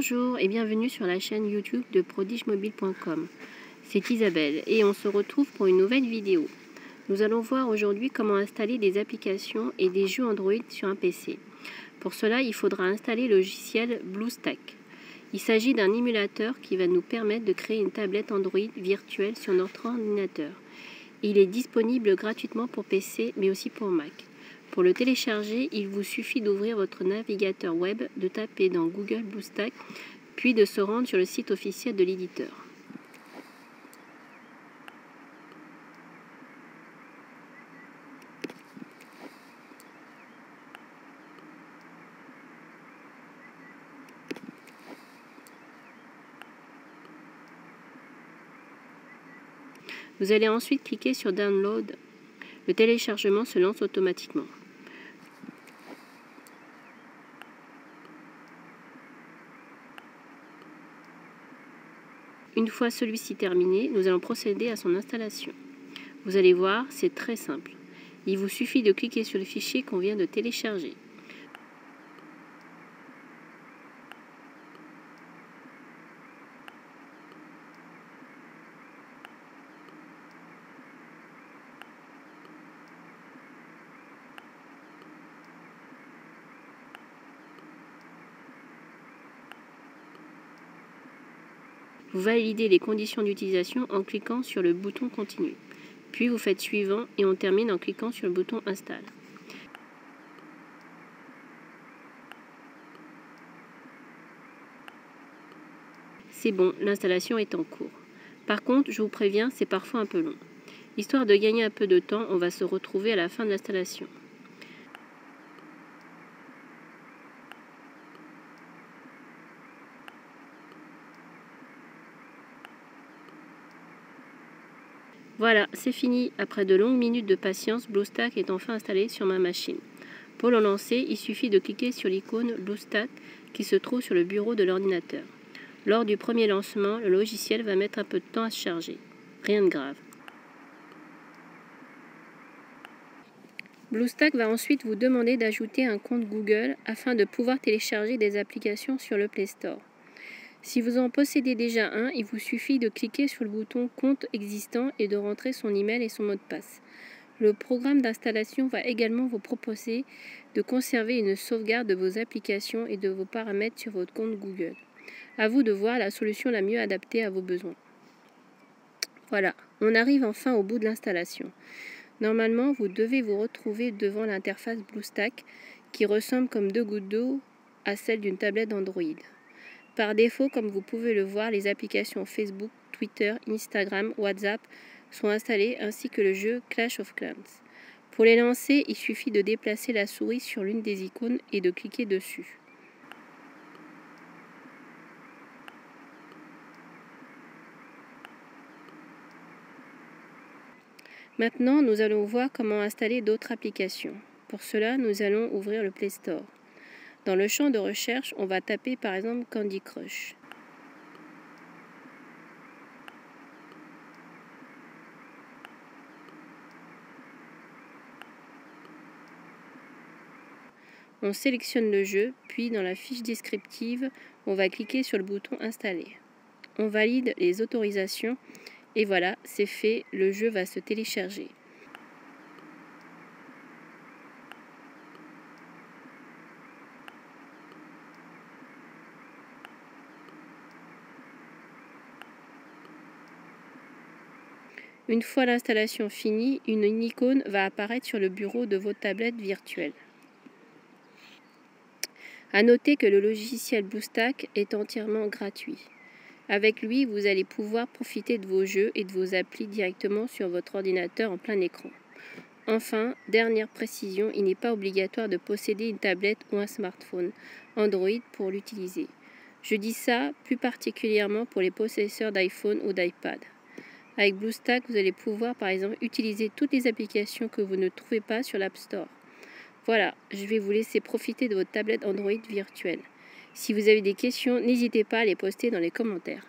Bonjour et bienvenue sur la chaîne YouTube de prodigemobile.com. C'est Isabelle et on se retrouve pour une nouvelle vidéo. Nous allons voir aujourd'hui comment installer des applications et des jeux Android sur un PC. Pour cela, il faudra installer le logiciel BlueStack. Il s'agit d'un émulateur qui va nous permettre de créer une tablette Android virtuelle sur notre ordinateur. Il est disponible gratuitement pour PC mais aussi pour Mac. Pour le télécharger, il vous suffit d'ouvrir votre navigateur web, de taper dans Google BlueStack, puis de se rendre sur le site officiel de l'éditeur. Vous allez ensuite cliquer sur Download. Le téléchargement se lance automatiquement. Une fois celui-ci terminé, nous allons procéder à son installation. Vous allez voir, c'est très simple. Il vous suffit de cliquer sur le fichier qu'on vient de télécharger. Vous validez les conditions d'utilisation en cliquant sur le bouton Continue. Puis vous faites Suivant et on termine en cliquant sur le bouton Installe. C'est bon, l'installation est en cours. Par contre, je vous préviens, c'est parfois un peu long. Histoire de gagner un peu de temps, on va se retrouver à la fin de l'installation. Voilà, c'est fini. Après de longues minutes de patience, BlueStack est enfin installé sur ma machine. Pour le lancer, il suffit de cliquer sur l'icône BlueStack qui se trouve sur le bureau de l'ordinateur. Lors du premier lancement, le logiciel va mettre un peu de temps à se charger. Rien de grave. BlueStack va ensuite vous demander d'ajouter un compte Google afin de pouvoir télécharger des applications sur le Play Store. Si vous en possédez déjà un, il vous suffit de cliquer sur le bouton Compte existant et de rentrer son email et son mot de passe. Le programme d'installation va également vous proposer de conserver une sauvegarde de vos applications et de vos paramètres sur votre compte Google. À vous de voir la solution la mieux adaptée à vos besoins. Voilà, on arrive enfin au bout de l'installation. Normalement, vous devez vous retrouver devant l'interface BlueStack qui ressemble comme deux gouttes d'eau à celle d'une tablette Android. Par défaut, comme vous pouvez le voir, les applications Facebook, Twitter, Instagram, WhatsApp sont installées ainsi que le jeu Clash of Clans. Pour les lancer, il suffit de déplacer la souris sur l'une des icônes et de cliquer dessus. Maintenant, nous allons voir comment installer d'autres applications. Pour cela, nous allons ouvrir le Play Store. Dans le champ de recherche, on va taper par exemple Candy Crush. On sélectionne le jeu, puis dans la fiche descriptive, on va cliquer sur le bouton Installer. On valide les autorisations et voilà, c'est fait, le jeu va se télécharger. Une fois l'installation finie, une icône va apparaître sur le bureau de votre tablette virtuelle. À noter que le logiciel BlueStack est entièrement gratuit. Avec lui, vous allez pouvoir profiter de vos jeux et de vos applis directement sur votre ordinateur en plein écran. Enfin, dernière précision, il n'est pas obligatoire de posséder une tablette ou un smartphone Android pour l'utiliser. Je dis ça plus particulièrement pour les possesseurs d'iPhone ou d'iPad. Avec BlueStack, vous allez pouvoir par exemple utiliser toutes les applications que vous ne trouvez pas sur l'App Store. Voilà, je vais vous laisser profiter de votre tablette Android virtuelle. Si vous avez des questions, n'hésitez pas à les poster dans les commentaires.